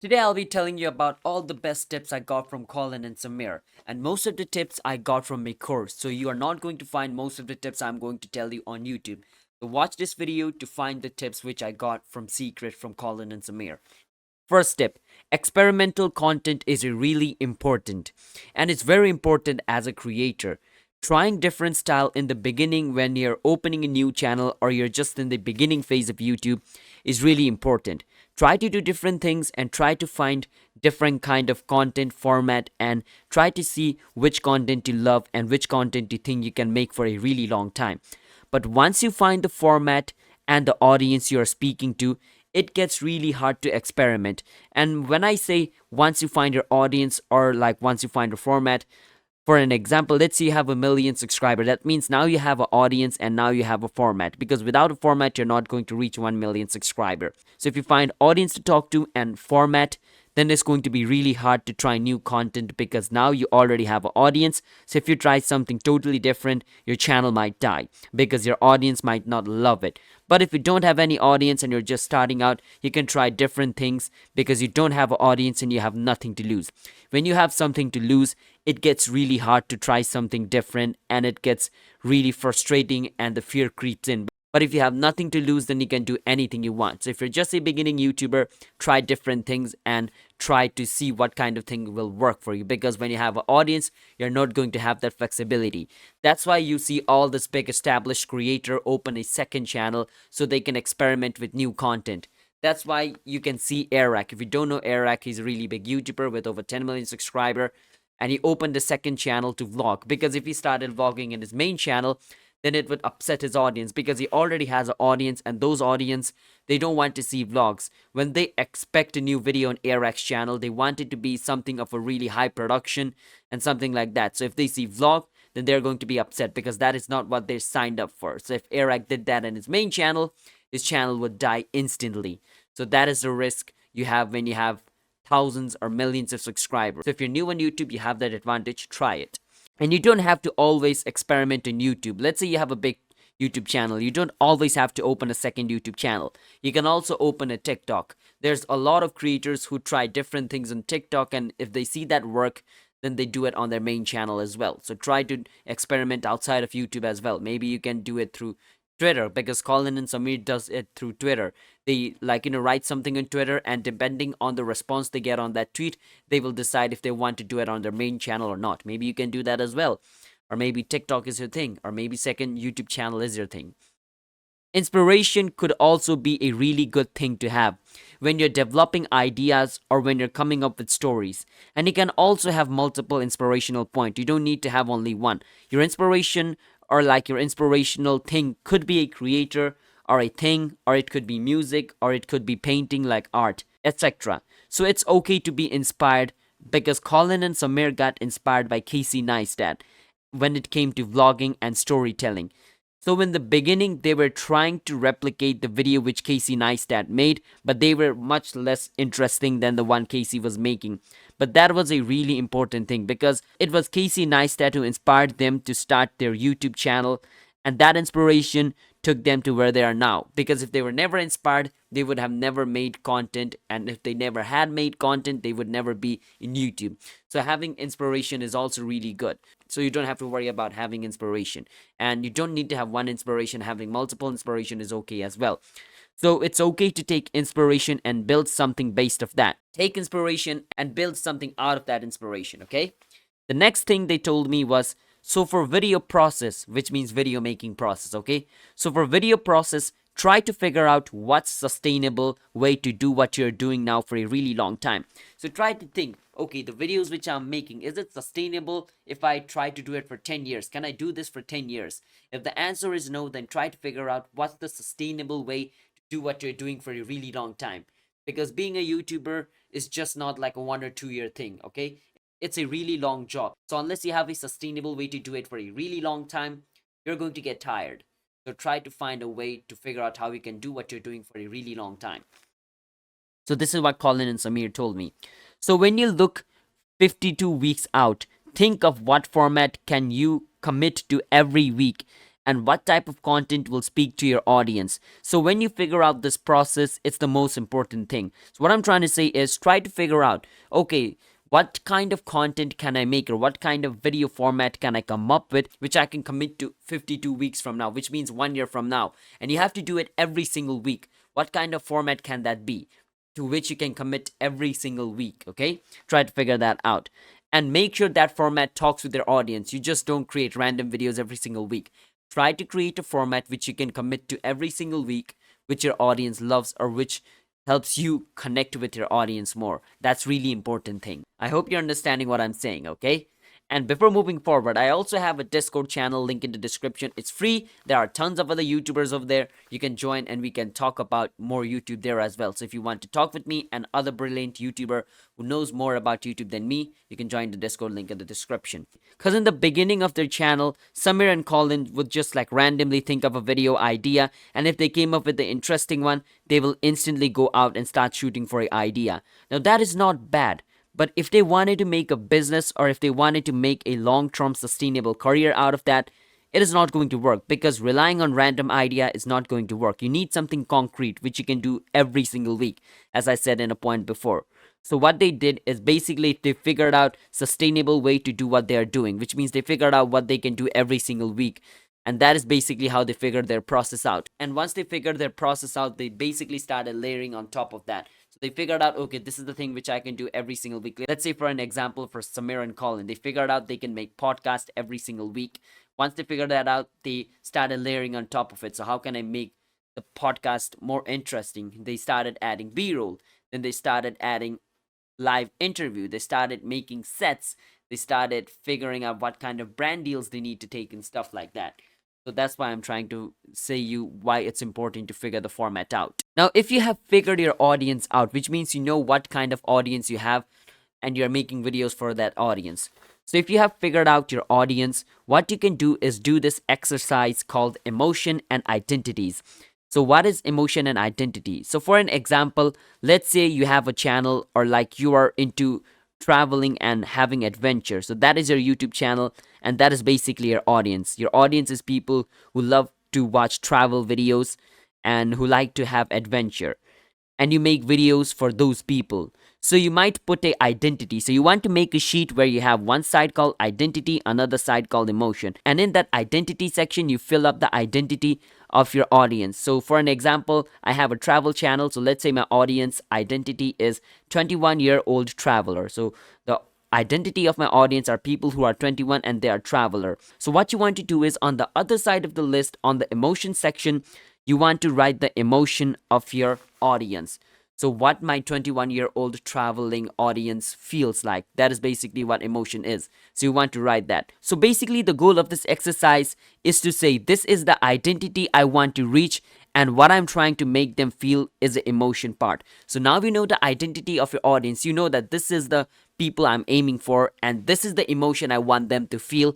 Today I'll be telling you about all the best tips I got from Collin and Samir. And most of the tips I got from my course. So you are not going to find most of the tips I'm going to tell you on YouTube. So watch this video to find the tips which I got from Secret from Collin and Samir. First tip, experimental content is really important, and it's very important as a creator. Trying different style in the beginning when you're opening a new channel or you're just in the beginning phase of YouTube is really important. Try to do different things and try to find different kind of content format and try to see which content you love and which content you think you can make for a really long time. But once you find the format and the audience you are speaking to, it gets really hard to experiment. And when I say once you find your audience or like once you find a format, for an example, let's say you have 1 million subscribers. That means now you have an audience and now you have a format. Because without a format, you're not going to reach 1 million subscriber. So if you find audience to talk to and format, then it's going to be really hard to try new content because now you already have an audience. So if you try something totally different, your channel might die because your audience might not love it. But if you don't have any audience and you're just starting out, you can try different things because you don't have an audience and you have nothing to lose. When you have something to lose, it gets really hard to try something different and it gets really frustrating and the fear creeps in. But if you have nothing to lose, then you can do anything you want. So if you're just a beginning YouTuber, try different things and try to see what kind of thing will work for you. Because when you have an audience, you're not going to have that flexibility. That's why you see all this big established creator open a second channel so they can experiment with new content. That's why you can see Arak. If you don't know Arak, he's a really big YouTuber with over 10 million subscribers. And he opened a second channel to vlog. Because if he started vlogging in his main channel, then it would upset his audience because he already has an audience and those audience they don't want to see vlogs. When they expect a new video on Arak's channel, they want it to be something of a really high production and something like that. So if they see vlog, then they're going to be upset because that is not what they signed up for. So if Arak did that in his main channel, his channel would die instantly. So that is the risk you have when you have thousands or millions of subscribers. So if you're new on YouTube, you have that advantage, try it. And you don't have to always experiment on YouTube. Let's say you have a big YouTube channel. You don't always have to open a second YouTube channel. You can also open a TikTok. There's a lot of creators who try different things on TikTok, and if they see that work, then they do it on their main channel as well. So try to experiment outside of YouTube as well. Maybe you can do it through Twitter because Collin and Samir does it through Twitter. They write something on Twitter and depending on the response they get on that tweet, they will decide if they want to do it on their main channel or not. Maybe you can do that as well. Or maybe TikTok is your thing, or maybe second YouTube channel is your thing. Inspiration could also be a really good thing to have when you're developing ideas or when you're coming up with stories. And you can also have multiple inspirational points. You don't need to have only one. Your inspiration or like your inspirational thing could be a creator or a thing, or it could be music, or it could be painting like art, etc. So it's okay to be inspired because Collin and Samir got inspired by Casey Neistat when it came to vlogging and storytelling. So in the beginning, they were trying to replicate the video which Casey Neistat made, but they were much less interesting than the one Casey was making. But that was a really important thing because it was Casey Neistat who inspired them to start their YouTube channel, and that inspiration took them to where they are now. Because if they were never inspired, they would have never made content, and if they never had made content, they would never be in YouTube. So having inspiration is also really good. So you don't have to worry about having inspiration, and you don't need to have one inspiration. Having multiple inspiration is okay as well. So it's okay to take inspiration and build something based of that. Take inspiration and build something out of that inspiration, okay? The next thing they told me was, so for video process, which means video making process, okay? So for video process, try to figure out what's sustainable way to do what you're doing now for a really long time. So try to think, okay, the videos which I'm making, is it sustainable if I try to do it for 10 years? Can I do this for 10 years? If the answer is no, then try to figure out what's the sustainable way to do what you're doing for a really long time. Because being a YouTuber is just not like a 1 or 2 year thing, okay? It's a really long job. So unless you have a sustainable way to do it for a really long time, you're going to get tired. So try to find a way to figure out how you can do what you're doing for a really long time. So this is what Collin and Samir told me. So when you look 52 weeks out, think of what format can you commit to every week and what type of content will speak to your audience. So when you figure out this process, it's the most important thing. So what I'm trying to say is try to figure out, okay, what kind of content can I make, or what kind of video format can I come up with which I can commit to 52 weeks from now, which means 1 year from now. And you have to do it every single week. What kind of format can that be to which you can commit every single week? Okay, try to figure that out and make sure that format talks with your audience. You just don't create random videos every single week. Try to create a format which you can commit to every single week, which your audience loves, or which helps you connect with your audience more. That's really important thing. I hope you're understanding what I'm saying, okay? And before moving forward, I also have a Discord channel, link in the description. It's free. There are tons of other YouTubers over there. You can join and we can talk about more YouTube there as well. So if you want to talk with me and other brilliant YouTuber who knows more about YouTube than me, you can join the Discord, link in the description. Because in the beginning of their channel, Samir and Collin would just like randomly think of a video idea, and if they came up with the interesting one, they will instantly go out and start shooting for an idea. Now that is not bad. But if they wanted to make a business, or if they wanted to make a long-term sustainable career out of that, it is not going to work, because relying on random idea is not going to work. You need something concrete which you can do every single week, as I said in a point before. So what they did is basically they figured out sustainable way to do what they are doing, which means they figured out what they can do every single week. And that is basically how they figured their process out. And once they figured their process out, they basically started layering on top of that. So they figured out, okay, this is the thing which I can do every single week. Let's say for an example, for Samir and Collin, they figured out they can make podcast every single week. Once they figured that out, they started layering on top of it. So how can I make the podcast more interesting? They started adding B-roll. Then they started adding live interview. They started making sets. They started figuring out what kind of brand deals they need to take and stuff like that. So that's why I'm trying to say you why it's important to figure the format out. Now, if you have figured your audience out, which means you know what kind of audience you have and you're making videos for that audience. So if you have figured out your audience, what you can do is do this exercise called emotion and identities. So what is emotion and identity? So for an example, let's say you have a channel, or like you are into traveling and having adventure. So that is your YouTube channel, and that is basically your audience. Your audience is people who love to watch travel videos and who like to have adventure, and you make videos for those people. So you might put a identity. So you want to make a sheet where you have one side called identity, another side called emotion. And in that identity section, you fill up the identity of your audience. So for an example, I have a travel channel. So let's say my audience identity is 21-year-old traveler. So the identity of my audience are people who are 21 and they are traveler. So what you want to do is on the other side of the list, on the emotion section, you want to write the emotion of your audience. So what my 21-year-old traveling audience feels like, that is basically what emotion is. So you want to write that. So basically the goal of this exercise is to say this is the identity I want to reach, and what I'm trying to make them feel is the emotion part. So now you know the identity of your audience. You know that this is the people I'm aiming for, and this is the emotion I want them to feel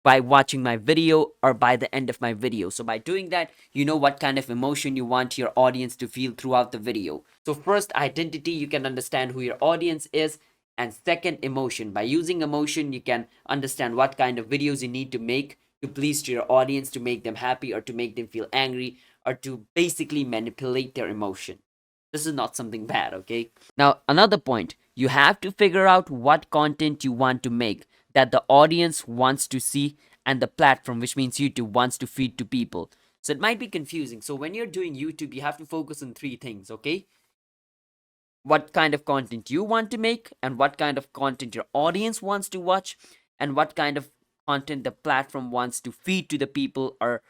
by watching my video or by the end of my video. So by doing that, you know what kind of emotion you want your audience to feel throughout the video. So first, identity, you can understand who your audience is. And second, emotion. By using emotion, you can understand what kind of videos you need to make to please to your audience, to make them happy or to make them feel angry, or to basically manipulate their emotion. This is not something bad, okay? Now, another point, you have to figure out what content you want to make that the audience wants to see, and the platform, which means YouTube, wants to feed to people. So it might be confusing. So when you're doing YouTube, you have to focus on three things, okay? What kind of content you want to make, and what kind of content your audience wants to watch, and what kind of content the platform wants to feed to the people, or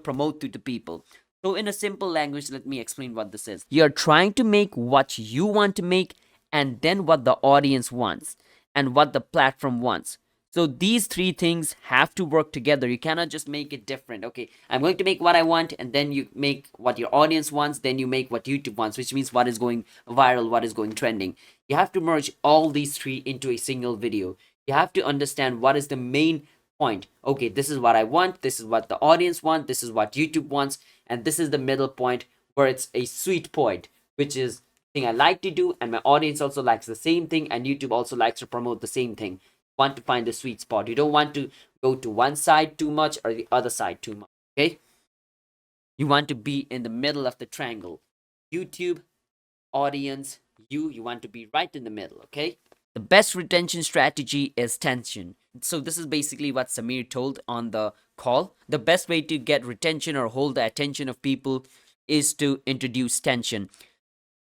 promote to the people. So in a simple language, let me explain what this is. You're trying to make what you want to make, and then what the audience wants, and what the platform wants. So these three things have to work together. You cannot just make it different. Okay, I'm going to make what I want, and then you make what your audience wants, then you make what YouTube wants, which means what is going viral, what is going trending. You have to merge all these three into a single video. You have to understand what is the main point. Okay, this is what I want, this is what the audience wants, this is what YouTube wants, and this is the middle point where it's a sweet point, which is thing I like to do, and my audience also likes the same thing, and YouTube also likes to promote the same thing. Want to find the sweet spot. You don't want to go to one side too much or the other side too much. Okay, you want to be in the middle of the triangle. YouTube, audience, you want to be right in the middle. Okay, the best retention strategy is tension. So this is basically what Samir told on the call. The best way to get retention or hold the attention of people is to introduce tension.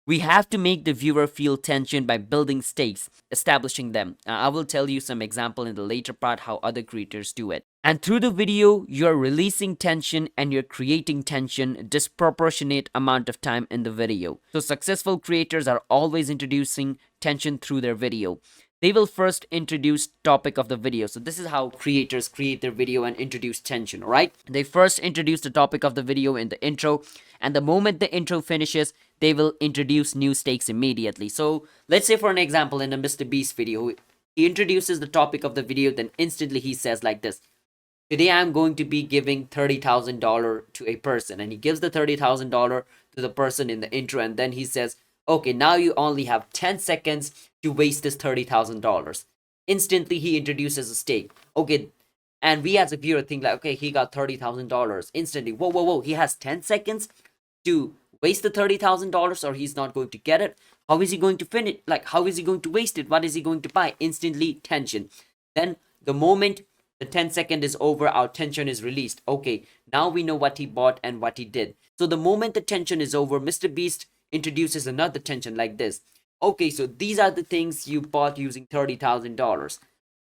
We have to make the viewer feel tension by building stakes, establishing them. I will tell you some example in the later part how other creators do it. And through the video, you're releasing tension and you're creating tension disproportionate amount of time in the video. So successful creators are always introducing tension through their video. They will first introduce topic of the video. So this is how creators create their video and introduce tension, all right? They first introduce the topic of the video in the intro, and the moment the intro finishes, they will introduce new stakes immediately. So let's say for an example in a Mr. Beast video, he introduces the topic of the video, then instantly he says like this: today I'm going to be giving $30,000 to a person, and he gives the $30,000 to the person in the intro, and then he says, okay, now you only have 10 seconds to waste this $30,000. Instantly he introduces a stake. Okay, and we as a viewer think like, okay, he got $30,000 instantly. Whoa, whoa, whoa, he has 10 seconds to waste the $30,000, or he's not going to get it. How is he going to finish? Like, how is he going to waste it? What is he going to buy? Instantly tension. Then the moment the 10-second is over, our tension is released. Okay, now we know what he bought and what he did. So the moment the tension is over, Mr. Beast introduces another tension like this. Okay, so these are the things you bought using $30,000.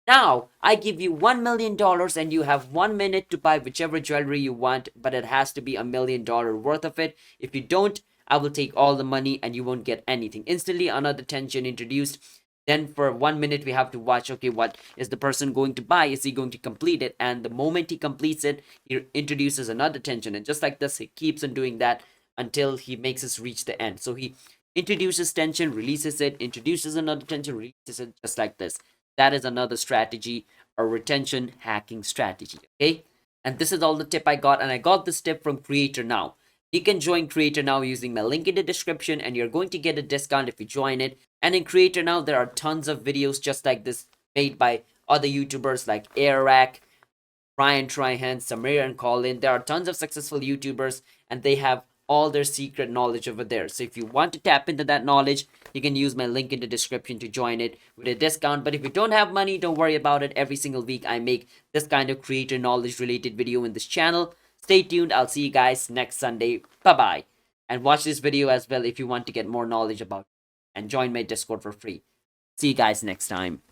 Now, I give you $1 million and you have 1 minute to buy whichever jewelry you want, but it has to be $1 million worth of it. If you don't, I will take all the money and you won't get anything. Instantly, another tension introduced. Then for 1 minute, we have to watch, okay, what is the person going to buy? Is he going to complete it? And the moment he completes it, he introduces another tension. And just like this, he keeps on doing that until he makes us reach the end. So he introduces tension, releases it, introduces another tension, releases it, just like this. That is another strategy, a retention hacking strategy. Okay, and this is all the tip I got, and I got this tip from Creator Now. You can join Creator Now using my link in the description, and you're going to get a discount if you join it. And in Creator Now, there are tons of videos just like this made by other YouTubers like Airac, Ryan Trihan, Samir, and Collin. There are tons of successful YouTubers, and they have all their secret knowledge over there. So if you want to tap into that knowledge, you can use my link in the description to join it with a discount. But if you don't have money, don't worry about it. Every single week I make this kind of creator knowledge related video in this channel. Stay tuned. I'll see you guys next Sunday. Bye bye. And watch this video as well if you want to get more knowledge about it. And join my Discord for free. See you guys next time.